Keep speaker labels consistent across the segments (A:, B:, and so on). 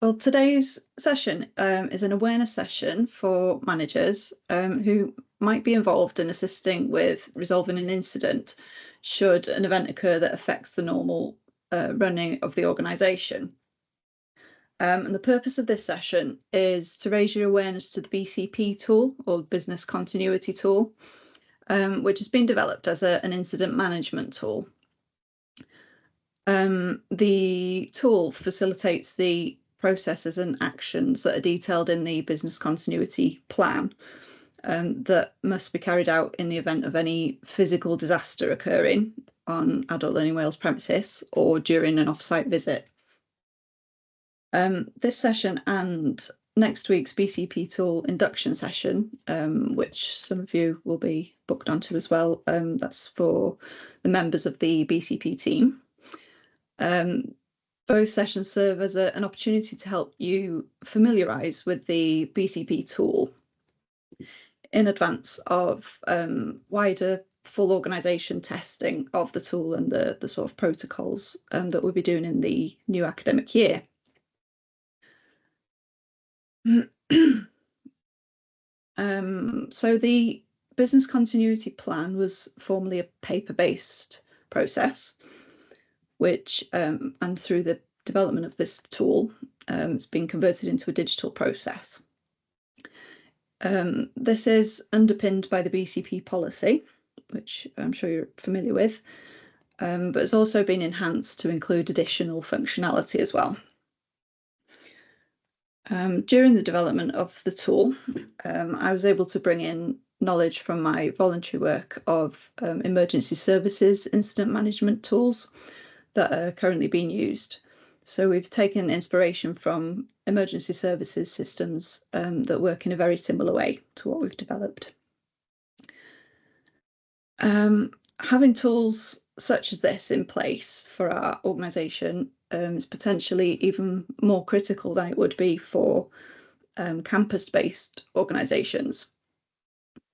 A: Well, today's session is an awareness session for managers who might be involved in assisting with resolving an incident should an event occur that affects the normal running of the organisation. And the purpose of this session is to raise your awareness to the BCP tool, or business continuity tool, which has been developed as an incident management tool. The tool facilitates the processes and actions that are detailed in the business continuity plan that must be carried out in the event of any physical disaster occurring on Adult Learning Wales premises or during an off-site visit. This session and next week's BCP tool induction session, which some of you will be booked onto as well, that's for the members of the BCP team. Both sessions serve as an opportunity to help you familiarise with the BCP tool in advance of wider full organisation testing of the tool and the sort of protocols that we'll be doing in the new academic year. So the business continuity plan was formerly a paper-based process, which and through the development of this tool, it's been converted into a digital process. This is underpinned by the BCP policy, which I'm sure you're familiar with, but it's also been enhanced to include additional functionality as well. During the development of the tool, I was able to bring in knowledge from my voluntary work of emergency services incident management tools that are currently being used. So we've taken inspiration from emergency services systems that work in a very similar way to what we've developed. Having tools such as this in place for our organisation is potentially even more critical than it would be for campus-based organisations,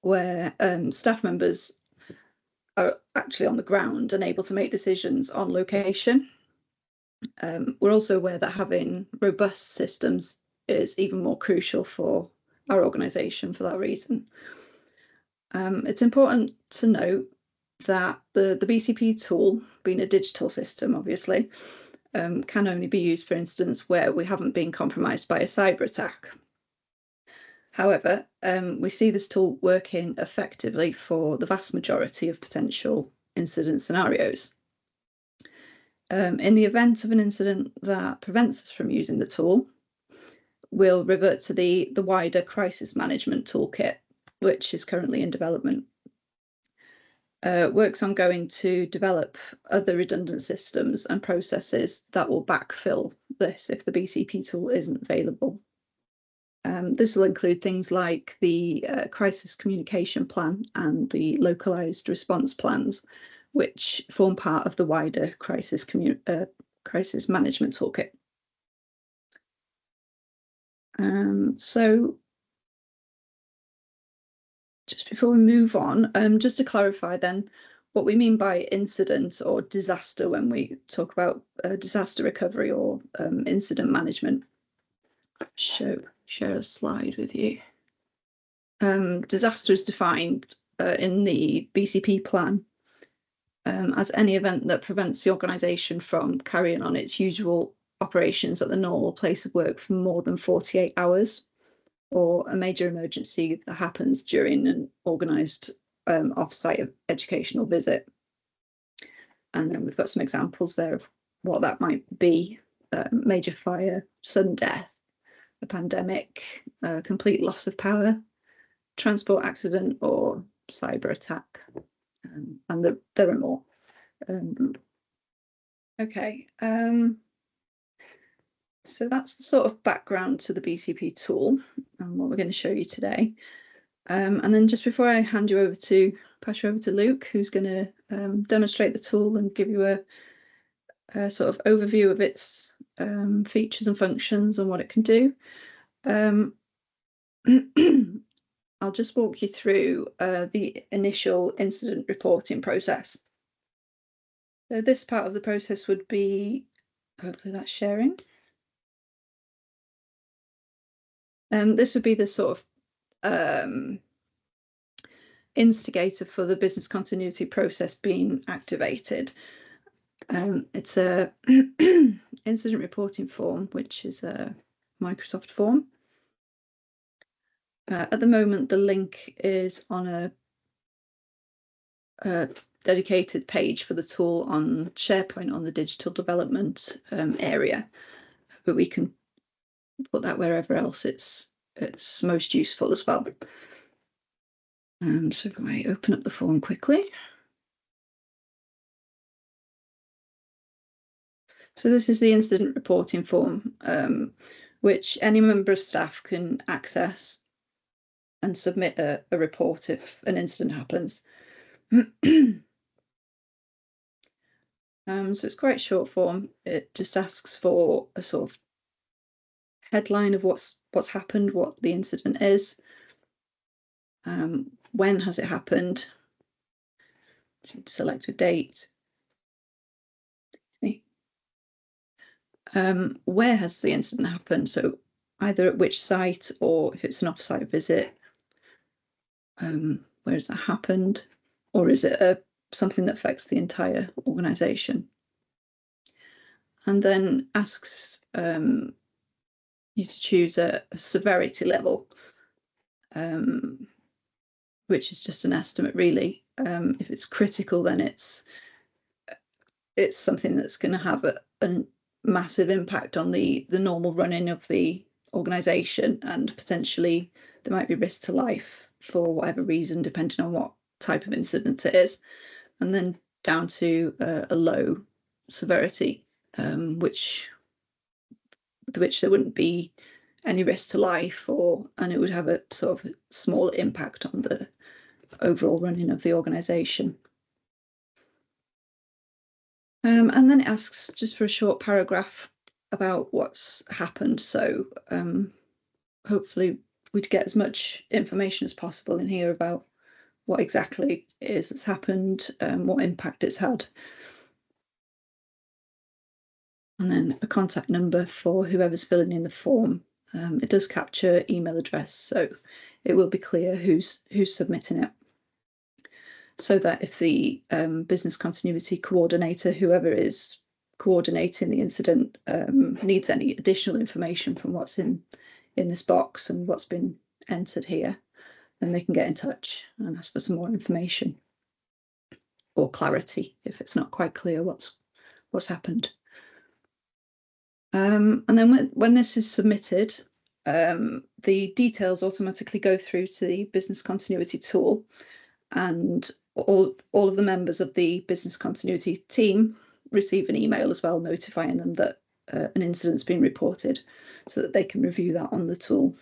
A: where staff members are actually on the ground and able to make decisions on location. We're also aware that having robust systems is even more crucial for our organisation for that reason. It's important to note that the BCP tool, being a digital system, obviously, can only be used for instances where we haven't been compromised by a cyber attack. However, we see this tool working effectively for the vast majority of potential incident scenarios. In the event of an incident that prevents us from using the tool, we'll revert to the wider crisis management toolkit, which is currently in development. Work's ongoing to develop other redundant systems and processes that will backfill this if the BCP tool isn't available. This will include things like the crisis communication plan and the localised response plans, which form part of the wider crisis management toolkit. So just before we move on, just to clarify then what we mean by incident or disaster when we talk about disaster recovery or incident management. Share a slide with you. Disaster is defined in the BCP plan as any event that prevents the organisation from carrying on its usual operations at the normal place of work for more than 48 hours, or a major emergency that happens during an organised off-site educational visit. And then we've got some examples there of what that might be: major fire, sudden death, a pandemic, complete loss of power, transport accident, or cyber attack. And there are more. Okay. So that's the sort of background to the BCP tool and what we're going to show you today. And then just before I pass you over to Luke, who's going to demonstrate the tool and give you a sort of overview of its features and functions and what it can do. I'll just walk you through the initial incident reporting process. So this part of the process would be, hopefully that's sharing. This would be the sort of instigator for the business continuity process being activated. It's a incident reporting form, which is a Microsoft form. At the moment, the link is on a dedicated page for the tool on SharePoint on the digital development area, but we can put that wherever else it's most useful as well. So if I open up the form quickly. So this is the incident reporting form, which any member of staff can access and submit a report if an incident happens. So it's quite short form. It just asks for a sort of headline of what's happened, what the incident is, when has it happened, select a date, where has the incident happened, so either at which site or if it's an off-site visit, where has that happened, or is it something that affects the entire organisation? And then asks you to choose a severity level, which is just an estimate really. If it's critical, then it's something that's going to have a massive impact on the normal running of the organisation, and potentially there might be risk to life for whatever reason, depending on what type of incident it is. And then down to a low severity, which there wouldn't be any risk to life, and it would have a sort of small impact on the overall running of the organisation. And then it asks just for a short paragraph about what's happened. So hopefully we'd get as much information as possible in here about what exactly it is that's happened, what impact it's had. And then a contact number for whoever's filling in the form. It does capture email address, so it will be clear who's submitting it, so that if the business continuity coordinator, whoever is coordinating the incident, needs any additional information from what's in this box and what's been entered here, then they can get in touch and ask for some more information or clarity if it's not quite clear what's happened. And then when this is submitted, the details automatically go through to the business continuity tool, and all of the members of the business continuity team receive an email as well, notifying them that an incident's been reported, so that they can review that on the tool.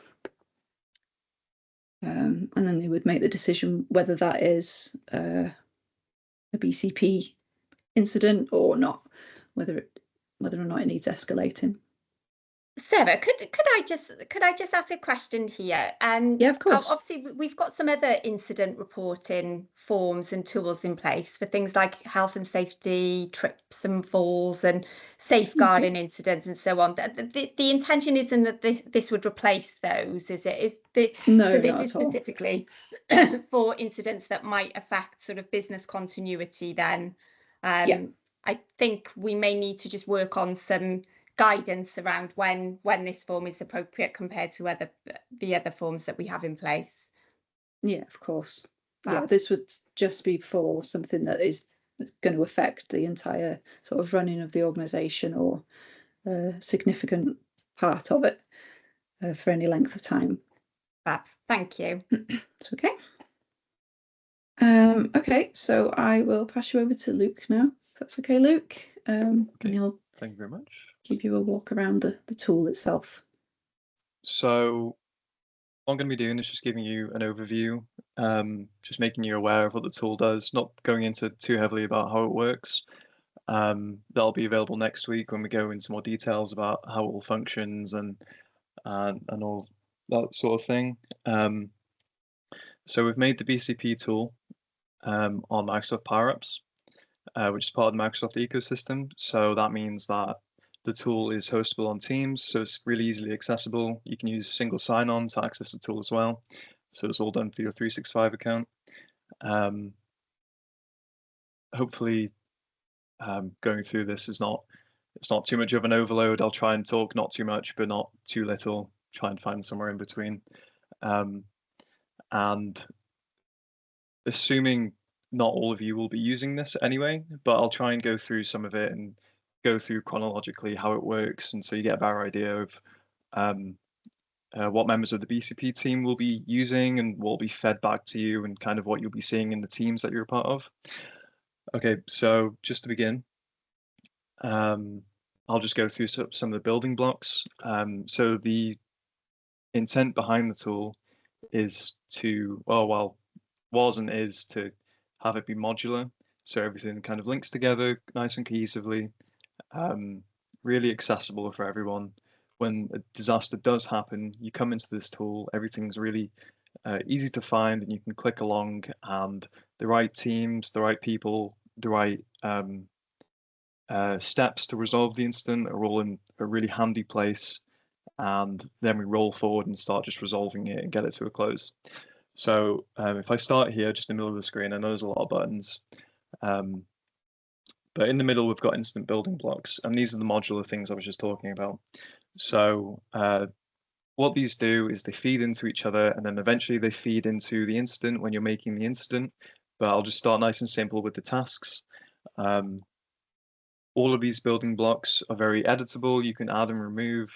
A: And then they would make the decision whether that is a BCP incident or not, whether or not it needs escalating.
B: Sarah, could I just ask a question here?
A: Yeah, of course.
B: Obviously, we've got some other incident reporting forms and tools in place for things like health and safety, trips and falls, and safeguarding incidents and so on. The intention isn't that this would replace those, is it?
A: No,
B: so this
A: not
B: is
A: at all.
B: Specifically for incidents that might affect sort of business continuity. Then,
A: Yeah.
B: I think we may need to just work on some guidance around when this form is appropriate compared to the other forms that we have in place.
A: Yeah, of course. Yeah, this would just be for something that is going to affect the entire sort of running of the organisation, or a significant part of it for any length of time.
B: Thank you.
A: It's okay. Okay, so I will pass you over to Luke now, if that's okay, Luke.
C: Okay.
A: And he'll
C: Thank you very much.
A: Give you a walk around the tool itself.
C: So what I'm going to be doing is just giving you an overview, just making you aware of what the tool does, not going into too heavily about how it works. That'll be available next week when we go into more details about how it all functions and all that sort of thing. So we've made the BCP tool on Microsoft Power Apps, which is part of the Microsoft ecosystem. So that means that The tool is hostable on Teams, so it's really easily accessible. You can use single sign-on to access the tool as well. So it's all done through your 365 account. Hopefully, going through this is it's not too much of an overload. I'll try and talk not too much, but not too little. Try and find somewhere in between. And assuming not all of you will be using this anyway, but I'll try and go through some of it and go through chronologically how it works, and so you get a better idea of what members of the BCP team will be using and what will be fed back to you, and kind of what you'll be seeing in the teams that you're a part of. Okay, so just to begin, I'll just go through some of the building blocks. So the intent behind the tool is to, was and is to have it be modular, so everything kind of links together nice and cohesively, really accessible for everyone. When a disaster does happen, you come into this tool, everything's really easy to find, and you can click along, and the right teams, the right people, the right steps to resolve the incident are all in a really handy place, and then we roll forward and start just resolving it and get it to a close. So if I start here, just in the middle of the screen, I know there's a lot of buttons, but in the middle we've got instant building blocks, and these are the modular things I was just talking about. So what these do is they feed into each other, and then eventually they feed into the incident when you're making the incident. But I'll just start nice and simple with the tasks. All of these building blocks are very editable. You can add and remove,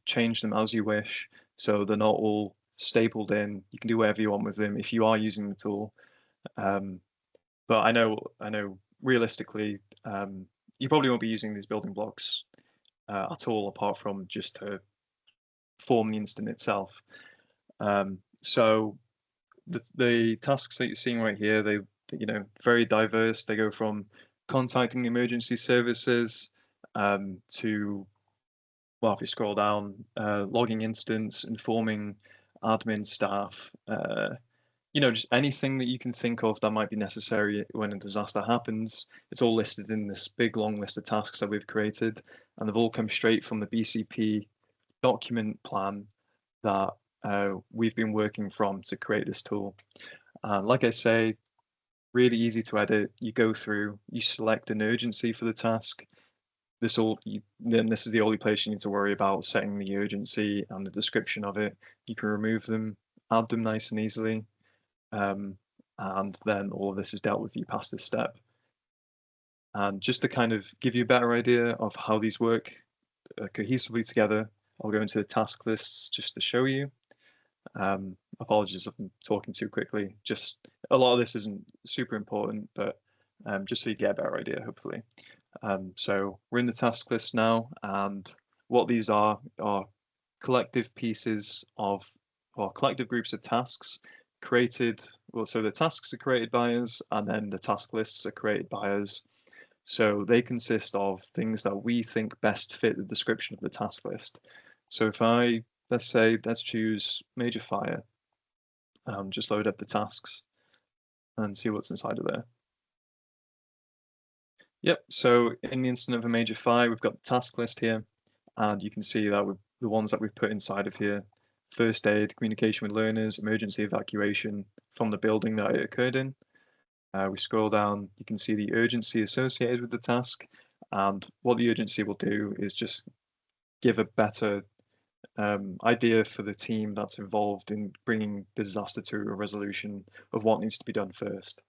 C: change them as you wish. So they're not all stapled in. You can do whatever you want with them if you are using the tool. But I know realistically, you probably won't be using these building blocks at all, apart from just to form the instant itself. So the tasks that you're seeing right here, they very diverse. They go from contacting emergency services to, well, if you scroll down, logging incidents, informing admin staff, just anything that you can think of that might be necessary when a disaster happens. It's all listed in this big long list of tasks that we've created, and they've all come straight from the BCP document plan that we've been working from to create this tool. Like I say, really easy to edit. You go through, you select an urgency for the task. Then this is the only place you need to worry about setting the urgency and the description of it. You can remove them, add them nice and easily, and then all of this is dealt with you past this step. And just to kind of give you a better idea of how these work cohesively together, I'll go into the task lists just to show you. Apologies if I'm talking too quickly. Just a lot of this isn't super important, but just so you get a better idea, hopefully. So we're in the task list now, and what these are collective pieces of, or collective groups of tasks created. Well, so the tasks are created by us, and then the task lists are created by us. So they consist of things that we think best fit the description of the task list. So if let's choose major fire, just load up the tasks and see what's inside of there. Yep, so in the instance of a major fire, we've got the task list here, and you can see that with the ones that we've put inside of here: first aid, communication with learners, emergency evacuation from the building that it occurred in. We scroll down, you can see the urgency associated with the task, and what the urgency will do is just give a better idea for the team that's involved in bringing the disaster to a resolution of what needs to be done first.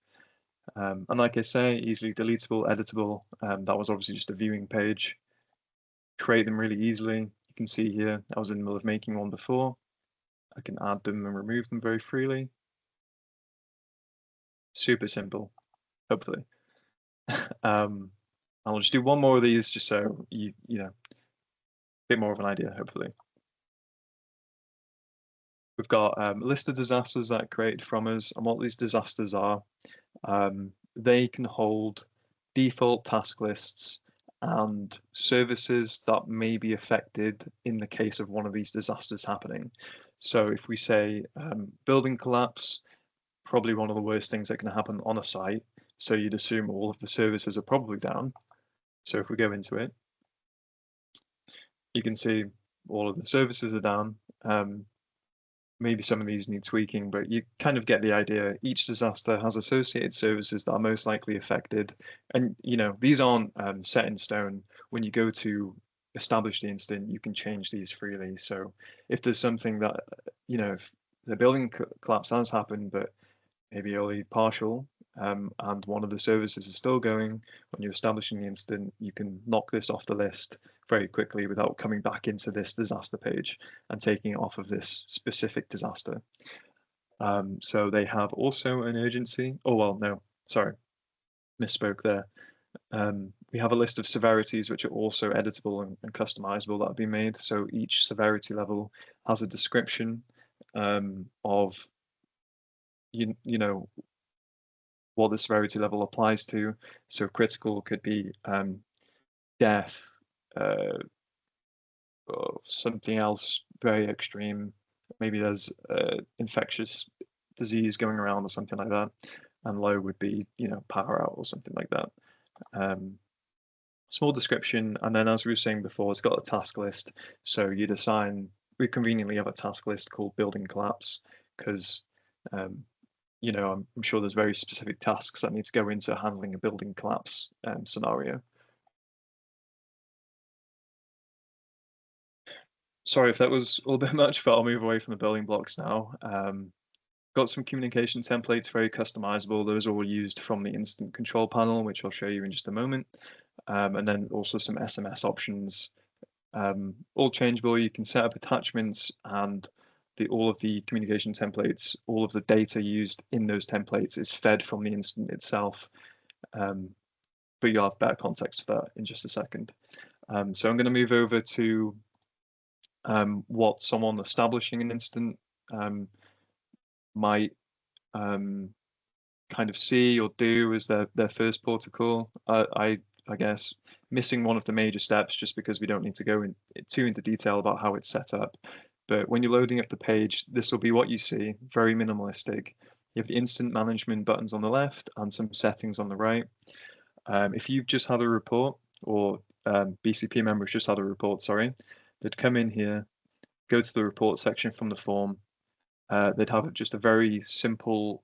C: And like I say, easily deletable, editable. That was obviously just a viewing page. Create them really easily. You can see here, I was in the middle of making one before. I can add them and remove them very freely. Super simple, hopefully. I'll just do one more of these just so you know, a bit more of an idea, hopefully. We've got a list of disasters that are created from us, and what these disasters are, they can hold default task lists and services that may be affected in the case of one of these disasters happening. So if we say building collapse, probably one of the worst things that can happen on a site, so you'd assume all of the services are probably down. So if we go into it, you can see all of the services are down. Maybe some of these need tweaking, but you kind of get the idea. Each disaster has associated services that are most likely affected. And, these aren't set in stone. When you go to establish the incident, you can change these freely. So if there's something that, if the building collapse has happened, but maybe only partial, and one of the services is still going, when you're establishing the incident, you can knock this off the list very quickly without coming back into this disaster page and taking it off of this specific disaster. So they have also an urgency. Oh, well, no, sorry, misspoke there. We have a list of severities which are also editable and customizable that have been made. So each severity level has a description of what the severity level applies to. So critical could be death, or something else very extreme. Maybe there's infectious disease going around or something like that. And low would be, power out or something like that. Small description, and then as we were saying before, it's got a task list. So you'd assign, we conveniently have a task list called building collapse, because I'm sure there's very specific tasks that need to go into handling a building collapse scenario. Sorry if that was a little bit much, but I'll move away from the building blocks now. Got some communication templates, very customizable. Those are all used from the incident control panel, which I'll show you in just a moment. And then also some SMS options, all changeable. You can set up attachments, and all of the communication templates, all of the data used in those templates is fed from the incident itself. But you'll have better context for that in just a second. So I'm going to move over to what someone establishing an incident might kind of see or do as their first protocol. I guess missing one of the major steps just because we don't need to go into detail about how it's set up. But when you're loading up the page, this will be what you see, very minimalistic. You have the incident management buttons on the left and some settings on the right. If you've just had a report, or BCP members just had a report, sorry, they'd come in here, go to the report section from the form. They'd have just a very simple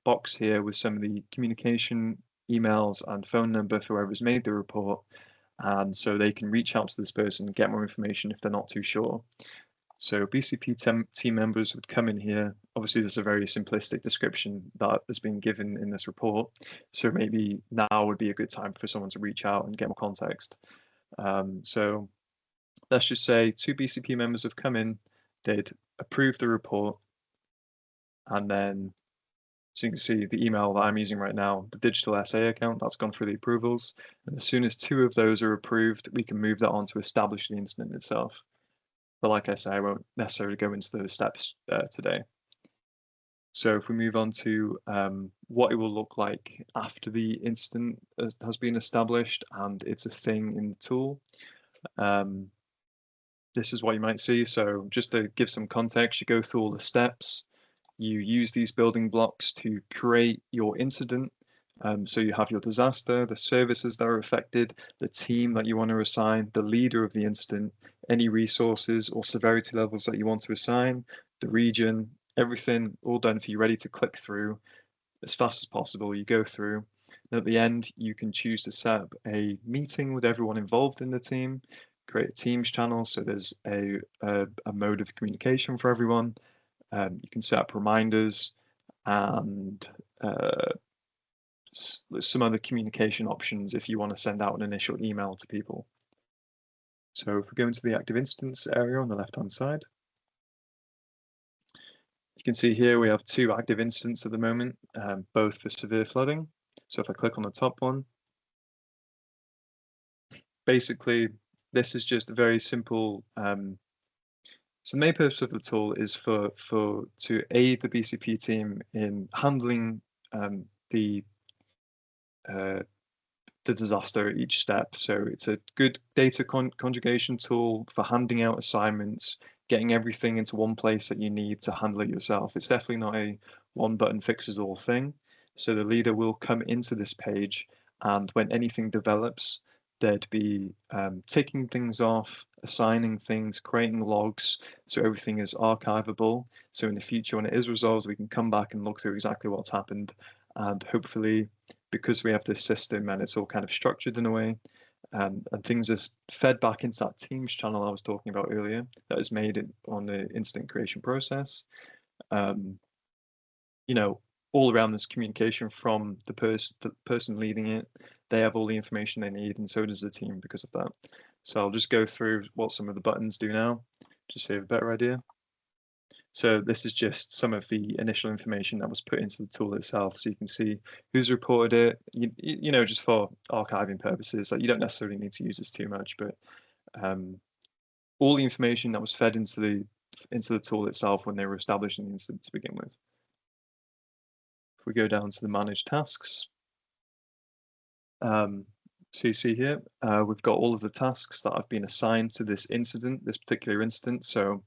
C: box here with some of the communication, emails and phone number for whoever's made the report. And so they can reach out to this person and get more information if they're not too sure. So BCP team members would come in here. Obviously, this is a very simplistic description that has been given in this report. So maybe now would be a good time for someone to reach out and get more context. So let's just say 2 BCP members have come in, they'd approve the report, and then, so you can see the email that I'm using right now, the digital SA account, that's gone through the approvals. And as soon as 2 of those are approved, we can move that on to establish the incident itself. But like I say, I won't necessarily go into those steps today. So if we move on to what it will look like after the incident has been established and it's a thing in the tool, this is what you might see. So just to give some context, you go through all the steps. You use these building blocks to create your incident. So you have your disaster, the services that are affected, the team that you want to assign, the leader of the incident, any resources or severity levels that you want to assign, the region, everything all done for you, ready to click through as fast as possible. You go through, and at the end, you can choose to set up a meeting with everyone involved in the team, create a Teams channel, so there's a mode of communication for everyone. You can set up reminders and some other communication options if you want to send out an initial email to people. So if we go into the active instance area on the left-hand side, you can see here we have 2 active instances at the moment, both for severe flooding. So if I click on the top one, basically this is just a very simple. So the main purpose of the tool is to aid the BCP team in handling the disaster at each step. So it's a good data conjugation tool for handing out assignments, getting everything into one place that you need to handle it yourself. It's definitely not a one button fixes all thing. So the leader will come into this page, and when anything develops, There'd be ticking things off, assigning things, creating logs, so everything is archivable. So in the future, when it is resolved, we can come back and look through exactly what's happened. And hopefully, because we have this system and it's all kind of structured in a way, and things are fed back into that Teams channel I was talking about earlier, that is made on the incident creation process. You know, all around this communication from the person leading it, they have all the information they need, and so does the team because of that. So I'll just go through what some of the buttons do now, just so you have a better idea. So this is just some of the initial information that was put into the tool itself. So you can see who's reported it, you know, just for archiving purposes. Like, you don't necessarily need to use this too much, but all the information that was fed into the tool itself when they were establishing the incident to begin with. If we go down to the manage tasks, so you see here, we've got all of the tasks that have been assigned to this incident, this particular incident. So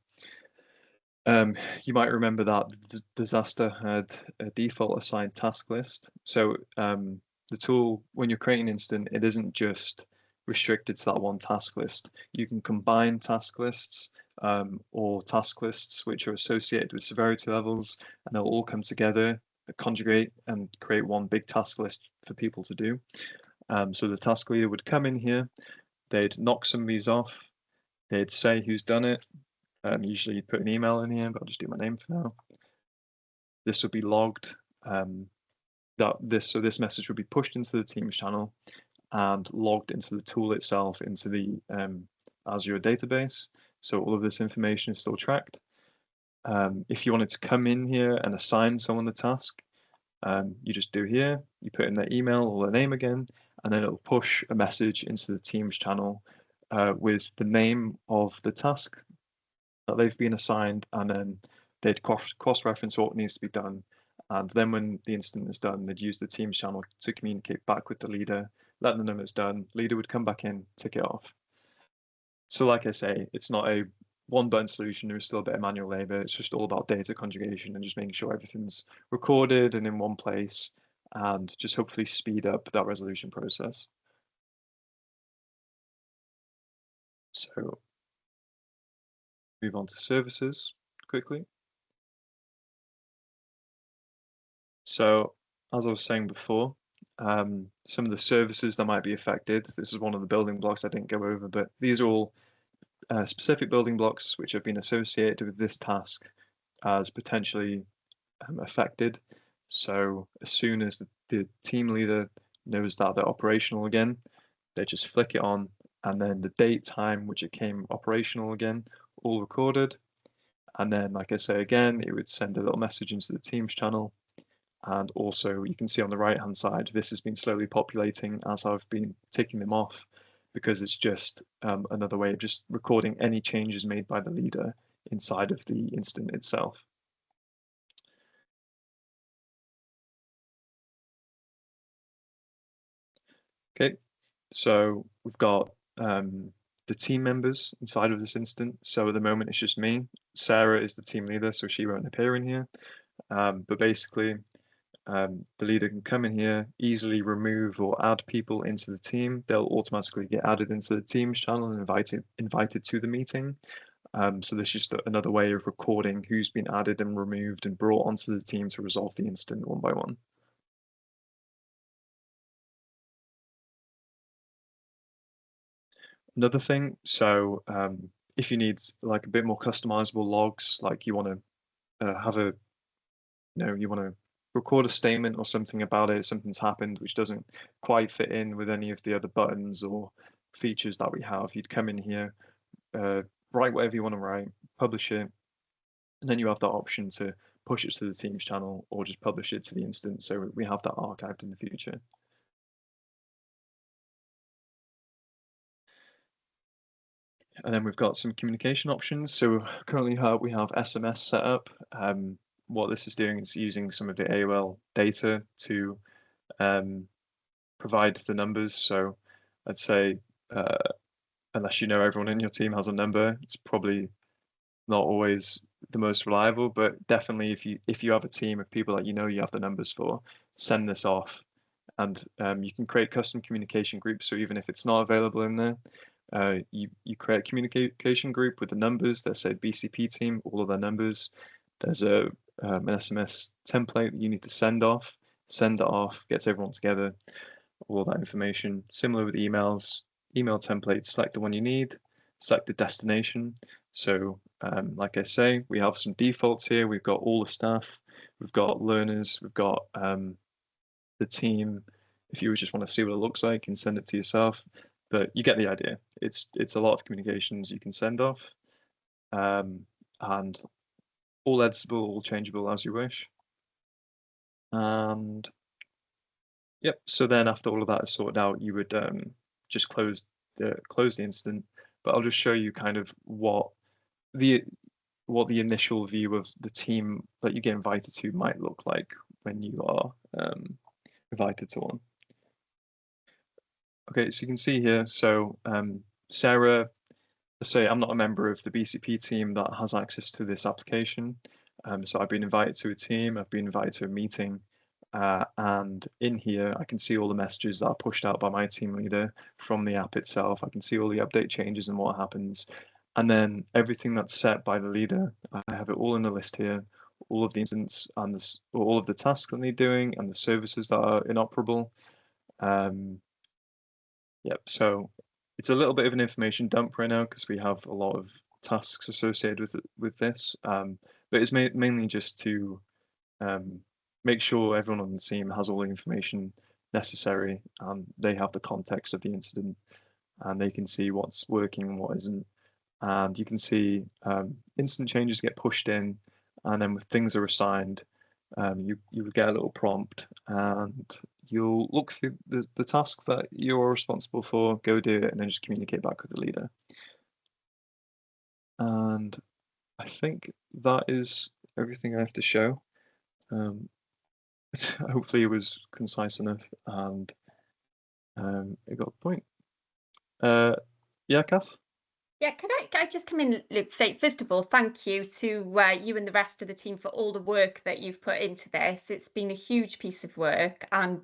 C: you might remember that the disaster had a default assigned task list. So the tool, when you're creating an incident, it isn't just restricted to that one task list. You can combine task lists or task lists which are associated with severity levels, and they'll all come together, conjugate, and create one big task list for people to do. So the task leader would come in here, they'd knock some of these off, they'd say who's done it. Usually you'd put an email in here, but I'll just do my name for now. This will be logged. So this message will be pushed into the Teams channel and logged into the tool itself, into the Azure database. So all of this information is still tracked. If you wanted to come in here and assign someone the task, you just do here, you put in their email or their name again, and then it'll push a message into the Teams channel with the name of the task that they've been assigned, and then they'd cross-reference what needs to be done. And then when the incident is done, they'd use the Teams channel to communicate back with the leader, let them know it's done. Leader would come back in, tick it off. So like I say, it's not a one-button solution. There's still a bit of manual labor. It's just all about data conjugation and just making sure everything's recorded and in one place, and just hopefully speed up that resolution process. So move on to services quickly. So as I was saying before, some of the services that might be affected, this is one of the building blocks I didn't go over, but these are all specific building blocks which have been associated with this task as potentially affected. So as soon as the team leader knows that they're operational again, they just flick it on, and then the date, time which it came operational again, all recorded. And then, like I say again, it would send a little message into the Teams channel. And also you can see on the right hand side, this has been slowly populating as I've been ticking them off, because it's just another way of just recording any changes made by the leader inside of the incident itself. Okay, so we've got the team members inside of this incident. So at the moment it's just me. Sarah is the team leader, so she won't appear in here. But basically, the leader can come in here, easily remove or add people into the team. They'll automatically get added into the Teams channel and invited to the meeting. So this is just another way of recording who's been added and removed and brought onto the team to resolve the incident one by one. Another thing, so if you need like a bit more customizable logs, like you want to have a, you want to record a statement or something about it, something's happened which doesn't quite fit in with any of the other buttons or features that we have, you'd come in here, write whatever you want to write, publish it, and then you have that option to push it to the Teams channel or just publish it to the instance, so we have that archived in the future. And then we've got some communication options. So currently we have SMS set up. What this is doing is using some of the AOL data to provide the numbers. So I'd say, unless you know everyone in your team has a number, it's probably not always the most reliable, but definitely if you have a team of people that you know you have the numbers for, send this off and you can create custom communication groups. So even if it's not available in there, you create a communication group with the numbers. They say BCP team, all of their numbers. There's an SMS template that you need to send off. Send it off, gets everyone together, all that information. Similar with emails, email template, select the one you need, select the destination. So like I say, we have some defaults here. We've got all the staff, we've got learners, we've got the team. If you just want to see what it looks like, and send it to yourself. But you get the idea. It's a lot of communications you can send off, and all editable, all changeable as you wish. And yep, so then after all of that is sorted out, you would just close the incident. But I'll just show you kind of what the initial view of the team that you get invited to might look like when you are invited to one. Okay, so you can see here, so Sarah, let's say I'm not a member of the BCP team that has access to this application. So I've been invited to a team, I've been invited to a meeting, and in here I can see all the messages that are pushed out by my team leader from the app itself. I can see all the update changes and what happens. And then everything that's set by the leader, I have it all in a list here, all of the incidents and all of the tasks that need doing and the services that are inoperable. Yep, so it's a little bit of an information dump right now because we have a lot of tasks associated with this, but it's mainly just to make sure everyone on the team has all the information necessary and they have the context of the incident and they can see what's working and what isn't. And you can see incident changes get pushed in, and then when things are assigned, you will get a little prompt and you'll look through the task that you're responsible for, go do it, and then just communicate back with the leader. And I think that is everything I have to show. Hopefully it was concise enough and it got the point. Yeah, Kath?
B: Yeah, can I just come in, Luke, say, first of all, thank you to you and the rest of the team for all the work that you've put into this. It's been a huge piece of work and,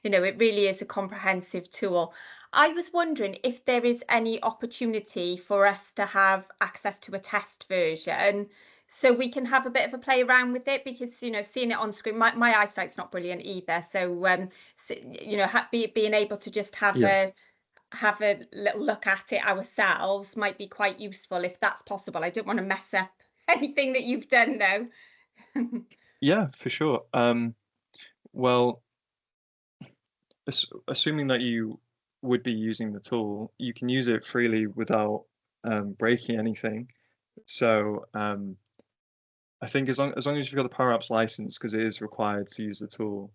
B: you know, it really is a comprehensive tool. I was wondering if there is any opportunity for us to have access to a test version so we can have a bit of a play around with it, because, you know, seeing it on screen, my eyesight's not brilliant either. So, you know, being able to just have a little look at it ourselves might be quite useful if that's possible. I don't want to mess up anything that you've done though.
C: Yeah, for sure. Well, assuming that you would be using the tool, you can use it freely without breaking anything. So I think as long as you've got the Power Apps license, because it is required to use the tool,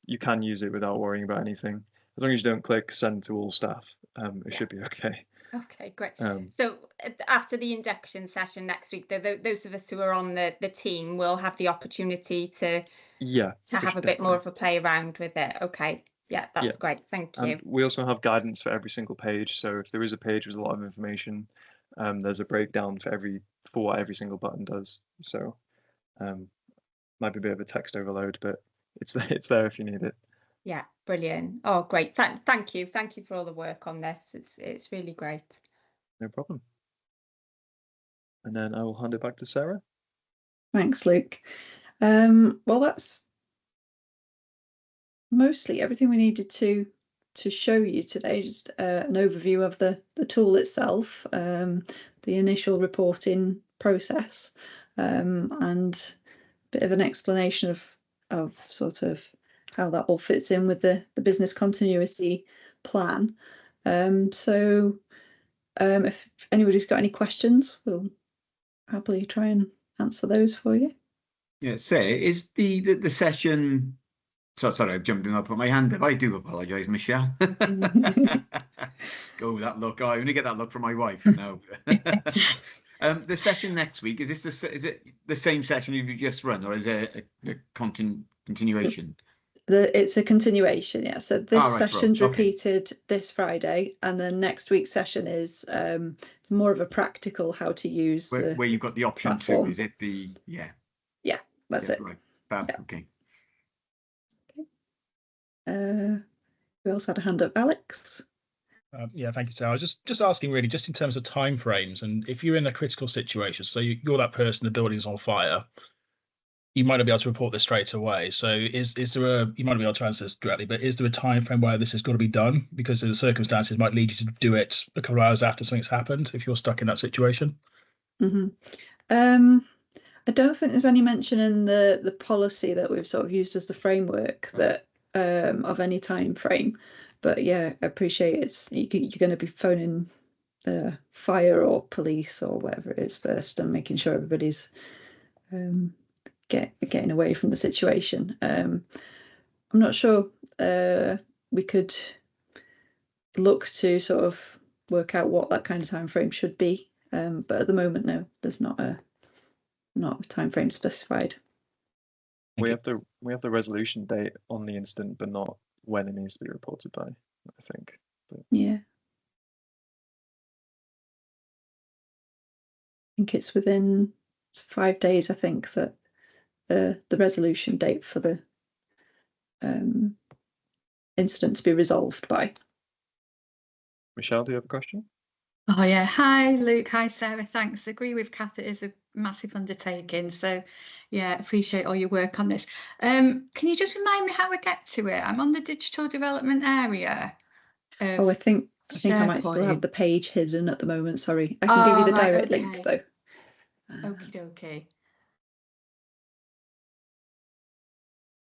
C: you can use it without worrying about anything. As long as you don't click send to all staff, it should be okay.
B: Okay, great. So after the induction session next week, those of us who are on the team will have the opportunity to have a bit more of a play around with it. Okay, yeah, that's great. Thank you.
C: And we also have guidance for every single page. So if there is a page with a lot of information, there's a breakdown for what every single button does. So might be a bit of a text overload, but it's there if you need it.
B: Yeah, brilliant. Oh, great. Thank you for all the work on this. It's really great.
C: No problem. And then I will hand it back to Sarah.
A: Thanks, Luke. Well, that's mostly everything we needed to show you today. Just an overview of the tool itself, the initial reporting process, and a bit of an explanation of sort of how that all fits in with the business continuity plan. So if anybody's got any questions, we'll happily try and answer those for you.
D: Yeah, say, is the session... Sorry, I've jumped in. I'll put my hand up. I do apologise, Michelle. Go with that look. Oh, I only get that look from my wife. No. The session next week, is it the same session you've just run, or is it a continuation?
A: It's a continuation, yeah. So this session's repeated this Friday, and then next week's session is more of a practical how to use
D: where you've got the option
A: platform.
D: to. Is it the
A: that's it.
D: Right. Fab.
A: Yeah.
D: Okay.
A: Who else had a hand up? Alex?
E: Yeah, thank you, Sarah. I was just asking really, just in terms of timeframes, and if you're in a critical situation, so you're that person, the building's on fire, you might not be able to report this straight away. So is there you might not be able to answer this directly, but is there a time frame where this has got to be done? Because the circumstances might lead you to do it a couple of hours after something's happened, if you're stuck in that situation.
A: Mm-hmm. I don't think there's any mention in the policy that we've sort of used as the framework that of any time frame. But yeah, I appreciate you're going to be phoning the fire or police or whatever it is first, and making sure everybody's getting away from the situation. I'm not sure. We could look to sort of work out what that kind of time frame should be, but at the moment, no, there's not a time frame specified.
C: We have the resolution date on the incident, but not when it needs to be reported by, I think. But...
A: yeah. I think it's within 5 days, I think, that the resolution date for the incident to be resolved by.
C: Michelle, do you have a question?
F: Oh yeah, hi Luke, hi Sarah, thanks. Agree with Kath, it is a massive undertaking, so yeah, appreciate all your work on this. Can you just remind me how I get to it? I'm on the digital development area.
A: Oh, I think I might still have the page hidden at the moment, sorry. I can give you the direct link though.
F: Okie dokie.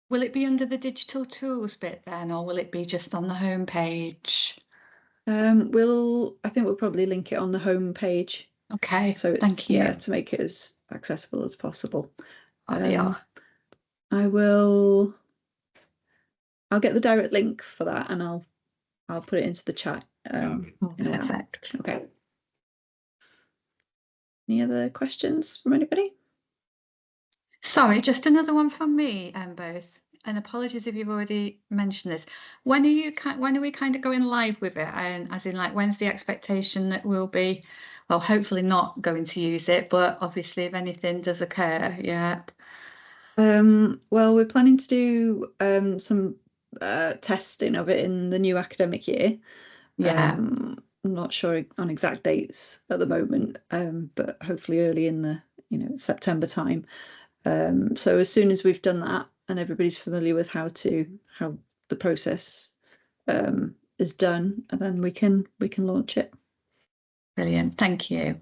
F: Will it be under the digital tools bit then, or will it be just on the home page?
A: I think we'll probably link it on the home page.
F: Okay,
A: so
F: thank you.
A: Yeah, to make it as accessible as possible.
F: I'll
A: get the direct link for that, and I'll put it into the chat.
F: Perfect.
A: Okay. Any other questions from anybody?
F: Sorry, just another one from me, both. And apologies if you've already mentioned this. When are we kind of going live with it? And as in, like, when's the expectation that we'll be, well, hopefully not going to use it, but obviously if anything does occur, yeah.
A: Well, we're planning to do some testing of it in the new academic year.
F: Yeah.
A: I'm not sure on exact dates at the moment, but hopefully early in the September time. So as soon as we've done that and everybody's familiar with how the process is done, and then we can launch it.
F: Brilliant, thank you.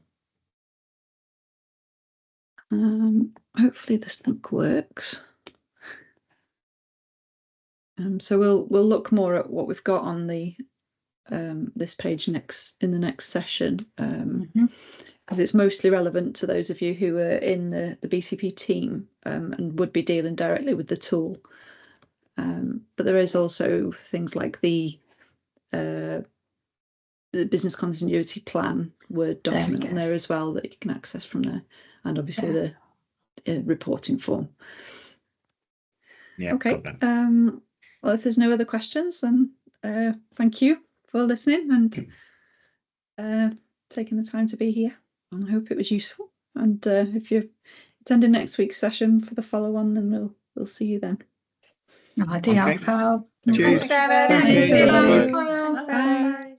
A: Hopefully this link works. So we'll look more at what we've got on the this page in the next session, because it's mostly relevant to those of you who are in the BCP team and would be dealing directly with the tool. But there is also things like the business continuity plan Word document in there as well that you can access from there, and obviously the reporting form.
D: Yeah.
A: Okay. Well, if there's no other questions, then thank you for listening and taking the time to be here. And I hope it was useful. And if you're attending next week's session for the follow-on, then we'll see you then.
F: Oh, dear.
D: Okay.
B: Cheers.
A: Thank you.
B: Thank you.
A: Bye.